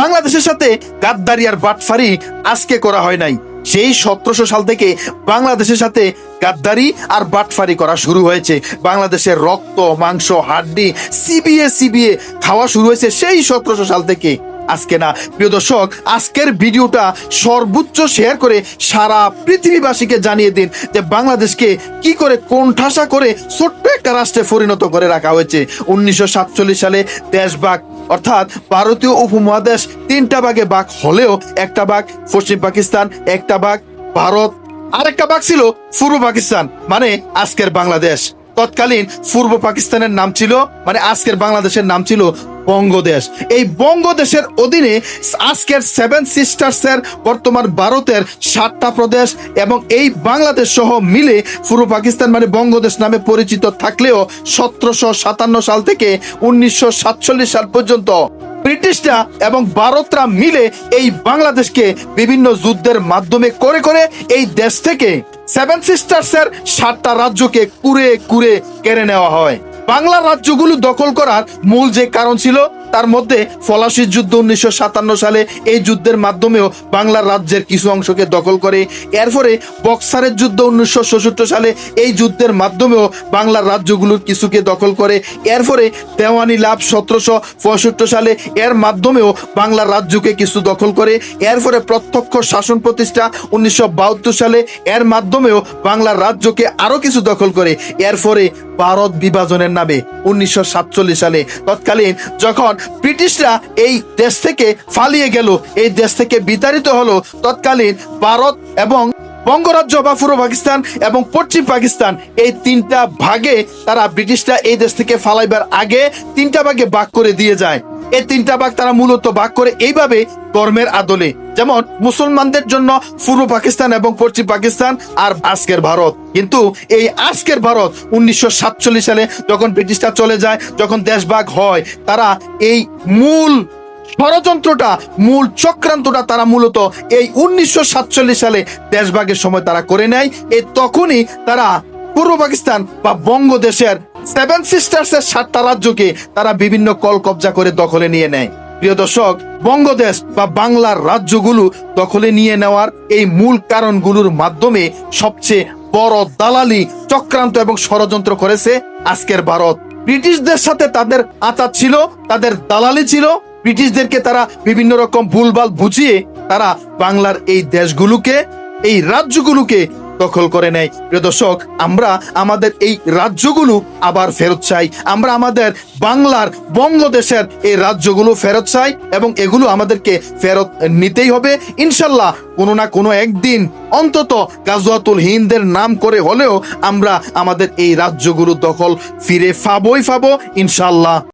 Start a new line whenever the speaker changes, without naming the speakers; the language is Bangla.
বাংলাদেশের সাথে গাদ্দারি আর বাটফারি আজকে করা হয় নাই। সেই 1700 সাল থেকে বাংলাদেশের সাথে গাদ্দারি আর বাটফারি করা শুরু হয়েছে। বাংলাদেশের রক্ত মাংস হাড্ডি চিবিয়ে চিবিয়ে খাওয়া শুরু হয়েছে সেই 1700 সাল থেকে, আজকে না। প্রিয় দর্শক, আজকের ভিডিওটা সর্বোচ্চ শেয়ার করে সারা পৃথিবীবাসীকে জানিয়ে দিন যে বাংলাদেশকে কি করে কোণঠাসা করে ছোট্ট একটা রাষ্ট্রে পরিণত করে রাখা হয়েছে। 1947 সালে দেশভাগ অর্থাৎ ভারতীয় উপমহাদেশ 3টা ভাগে ভাগ হলেও একটা ভাগ পশ্চিম পাকিস্তান, একটা ভাগ ভারত, আরেকটা ভাগ ছিল পূর্ব পাকিস্তান মানে আজকের বাংলাদেশ। তৎকালীন পূর্ব পাকিস্তানের নাম ছিল মানে আজকের বাংলাদেশের নাম ছিল বঙ্গদেশ। এই বঙ্গদেশের অধীনে আজকের 7 সিস্টার্সের বর্তমান ভারতের 7টা প্রদেশ এবং এই বাংলাদেশ সহ মিলে পূর্ব পাকিস্তান মানে বঙ্গদেশ নামে পরিচিত থাকলেও 1757 সাল থেকে 1947 সাল পর্যন্ত ব্রিটিশরা এবং ভারতরা মিলে এই বাংলাদেশকে বিভিন্ন যুদ্ধের মাধ্যমে করে করে এই দেশ থেকে 7 সিস্টার্সের 7টা রাজ্যকে কুরে কুরে কেড়ে নেওয়া হয়। বাংলা রাজ্যগুলো দখল করার মূল যে কারণ ছিল তার মধ্যে ফলাশির যুদ্ধ 1957 সালে, এই যুদ্ধের মাধ্যমেও বাংলার রাজ্যের কিছু অংশকে দখল করে। এরপরে বক্সারের যুদ্ধ 1966 সালে, এই যুদ্ধের মাধ্যমেও বাংলার রাজ্যগুলোর কিছুকে দখল করে। এরপরে দেওয়ানি লাভ 1765 সালে, এর মাধ্যমেও বাংলার রাজ্যকে কিছু দখল করে। এরপরে প্রত্যক্ষ শাসন প্রতিষ্ঠা 1972 সালে, এর মাধ্যমেও বাংলার রাজ্যকে আরো কিছু দখল করে। এরপরে ভারত বিভাজনের নামে 1947 সালে তৎকালীন যখন ব্রিটিশরা এই দেশ থেকে পালিয়ে গেল, এই দেশ থেকে বিতাড়িত হলো, তৎকালীন ভারত এবং বঙ্গরাজ্য বা পূর্ব পাকিস্তান এবং পশ্চিম পাকিস্তান এই 3টা ভাগে তারা ব্রিটিশরা এই দেশ থেকে ফালাইবার আগে 3টা ভাগে ভাগ করে দিয়ে যায়। এই 3টা ভাগ তারা মূলত ভাগ করে এইভাবে ধর্মের আদলে, যেমন মুসলমানদের জন্য পূর্ব পাকিস্তান এবং পশ্চিম পাকিস্তান আর আজকের ভারত। কিন্তু এই আজকের ভারত 1947 সালে যখন ব্রিটিশরা চলে যায়, যখন দেশ ভাগ হয়, তারা এই মূল ষড়যন্ত্রটা মূল চক্রান্তটা তারা মূলত এই 1947 সালে দেশভাগের সময় তারা করে নেয়। এই তখনই তারা পূর্ব পাকিস্তান বা বঙ্গদেশের 7 সিস্টার্সের 7টা রাজ্যকে তারা বিভিন্ন কল কবজা করে দখলে নিয়ে নেয়। প্রিয় দর্শক, বঙ্গদেশ বা বাংলার রাজ্যগুলো দখলে নিয়ে নেওয়ার এই মূল কারণগুলোর মাধ্যমে সবচেয়ে বড় দালালি চক্রান্ত এবং ষড়যন্ত্র করেছে আজকের ভারত। ব্রিটিশদের সাথে তাদের আঁতাত ছিল, তাদের দালালি ছিল। ব্রিটিশদেরকে তারা বিভিন্ন রকম ভুলভাল বুঝিয়ে তারা বাংলার এই দেশগুলোকে, এই রাজ্যগুলোকে দখল করে নেয়। প্রিয় দর্শক, আমরা আমাদের এই রাজ্যগুলো আবার ফেরত চাই। আমরা আমাদের বাংলার বঙ্গদেশের এই রাজ্যগুলো ফেরত চাই এবং এগুলো আমাদেরকে ফেরত নিতেই হবে ইনশাল্লাহ। কোনো না কোনো একদিন অন্তত গাজওয়াতুল হিন্দের নাম করে হলেও আমরা আমাদের এই রাজ্যগুলো দখল ফিরে পাবোই পাবো ইনশাল্লাহ।